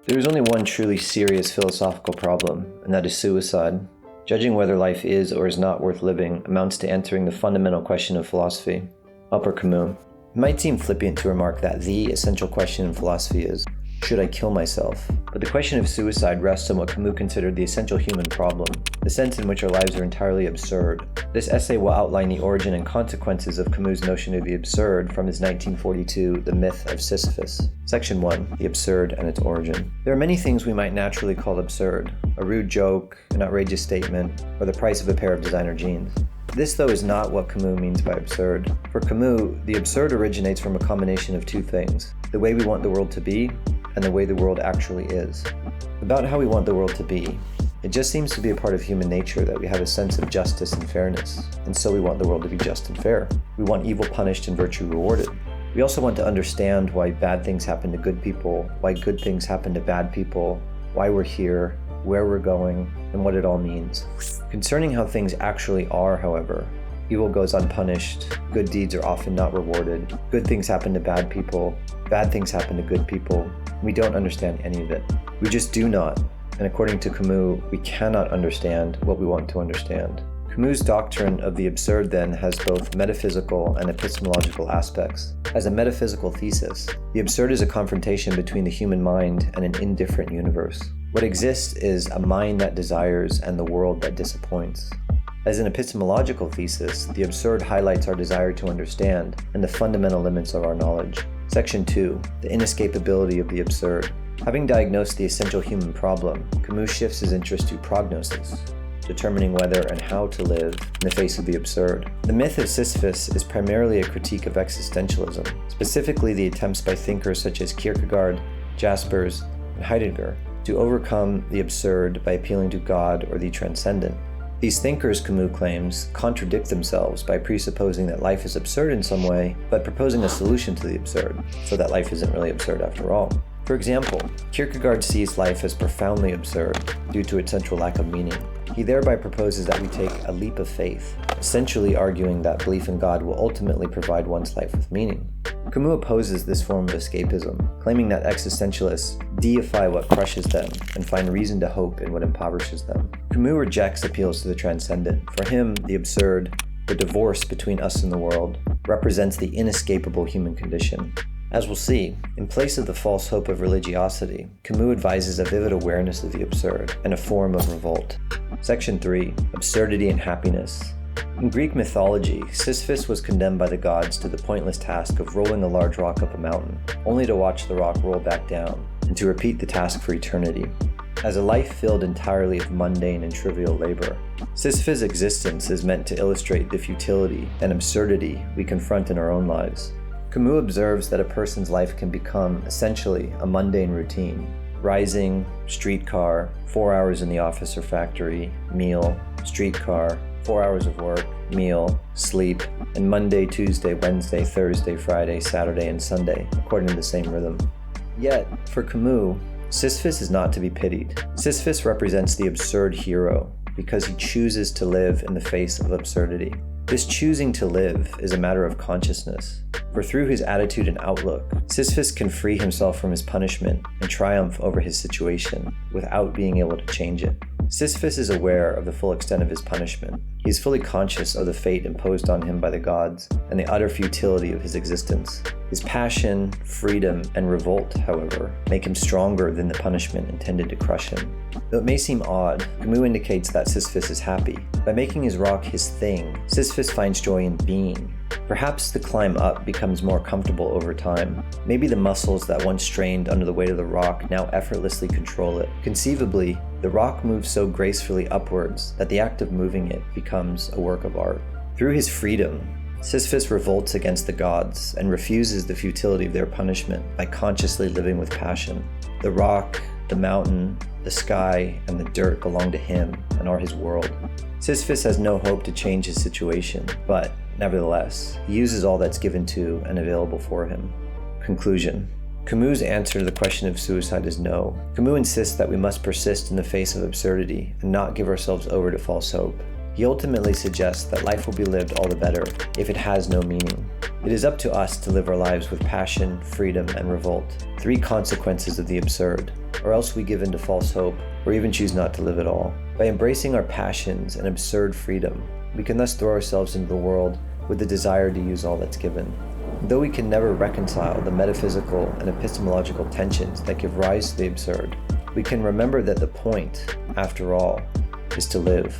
There is only one truly serious philosophical problem, and that is suicide. Judging whether life is or is not worth living amounts to answering the fundamental question of philosophy. Albert Camus. It might seem flippant to remark that the essential question in philosophy is, should I kill myself? But the question of suicide rests on what Camus considered the essential human problem, the sense in which our lives are entirely absurd. This essay will outline the origin and consequences of Camus' notion of the absurd from his 1942 The Myth of Sisyphus. Section 1. The Absurd and its Origin. There are many things we might naturally call absurd. A rude joke, an outrageous statement, or the price of a pair of designer jeans. This, though, is not what Camus means by absurd. For Camus, the absurd originates from a combination of two things: the way we want the world to be, and the way the world actually is. About how we want the world to be, it just seems to be a part of human nature that we have a sense of justice and fairness, and so we want the world to be just and fair. We want evil punished and virtue rewarded. We also want to understand why bad things happen to good people, why good things happen to bad people, why we're here, where we're going, and what it all means. Concerning how things actually are, however, evil goes unpunished, good deeds are often not rewarded, good things happen to bad people, bad things happen to good people. We don't understand any of it. We just do not, and according to Camus, we cannot understand what we want to understand. Camus' doctrine of the absurd then has both metaphysical and epistemological aspects. As a metaphysical thesis, the absurd is a confrontation between the human mind and an indifferent universe. What exists is a mind that desires and the world that disappoints. As an epistemological thesis, the absurd highlights our desire to understand and the fundamental limits of our knowledge. Section 2. The Inescapability of the Absurd. Having diagnosed the essential human problem, Camus shifts his interest to prognosis, determining whether and how to live in the face of the absurd. The Myth of Sisyphus is primarily a critique of existentialism, specifically the attempts by thinkers such as Kierkegaard, Jaspers, and Heidegger to overcome the absurd by appealing to God or the transcendent. These thinkers, Camus claims, contradict themselves by presupposing that life is absurd in some way, but proposing a solution to the absurd, so that life isn't really absurd after all. For example, Kierkegaard sees life as profoundly absurd due to its central lack of meaning. He thereby proposes that we take a leap of faith, essentially arguing that belief in God will ultimately provide one's life with meaning. Camus opposes this form of escapism, claiming that existentialists deify what crushes them and find reason to hope in what impoverishes them. Camus rejects appeals to the transcendent. For him, the absurd, the divorce between us and the world, represents the inescapable human condition. As we'll see, in place of the false hope of religiosity, Camus advises a vivid awareness of the absurd and a form of revolt. Section 3. Absurdity and Happiness. In Greek mythology, Sisyphus was condemned by the gods to the pointless task of rolling a large rock up a mountain, only to watch the rock roll back down, and to repeat the task for eternity. As a life filled entirely of mundane and trivial labor, Sisyphus' existence is meant to illustrate the futility and absurdity we confront in our own lives. Camus observes that a person's life can become, essentially, a mundane routine. Rising, streetcar, 4 hours in the office or factory, meal, streetcar, 4 hours of work, meal, sleep, and Monday, Tuesday, Wednesday, Thursday, Friday, Saturday, and Sunday, according to the same rhythm. Yet, for Camus, Sisyphus is not to be pitied. Sisyphus represents the absurd hero because he chooses to live in the face of absurdity. This choosing to live is a matter of consciousness, for through his attitude and outlook, Sisyphus can free himself from his punishment and triumph over his situation without being able to change it. Sisyphus is aware of the full extent of his punishment. He is fully conscious of the fate imposed on him by the gods and the utter futility of his existence. His passion, freedom, and revolt, however, make him stronger than the punishment intended to crush him. Though it may seem odd, Camus indicates that Sisyphus is happy. By making his rock his thing, Sisyphus finds joy in being. Perhaps the climb up becomes more comfortable over time. Maybe the muscles that once strained under the weight of the rock now effortlessly control it. Conceivably, the rock moves so gracefully upwards that the act of moving it becomes a work of art. Through his freedom, Sisyphus revolts against the gods and refuses the futility of their punishment by consciously living with passion. The rock, the mountain, the sky, and the dirt belong to him and are his world. Sisyphus has no hope to change his situation, but nevertheless, he uses all that's given to and available for him. Conclusion. Camus' answer to the question of suicide is no. Camus insists that we must persist in the face of absurdity and not give ourselves over to false hope. He ultimately suggests that life will be lived all the better if it has no meaning. It is up to us to live our lives with passion, freedom, and revolt, 3 consequences of the absurd, or else we give in to false hope, or even choose not to live at all. By embracing our passions and absurd freedom, we can thus throw ourselves into the world with the desire to use all that's given. Though we can never reconcile the metaphysical and epistemological tensions that give rise to the absurd, we can remember that the point, after all, is to live.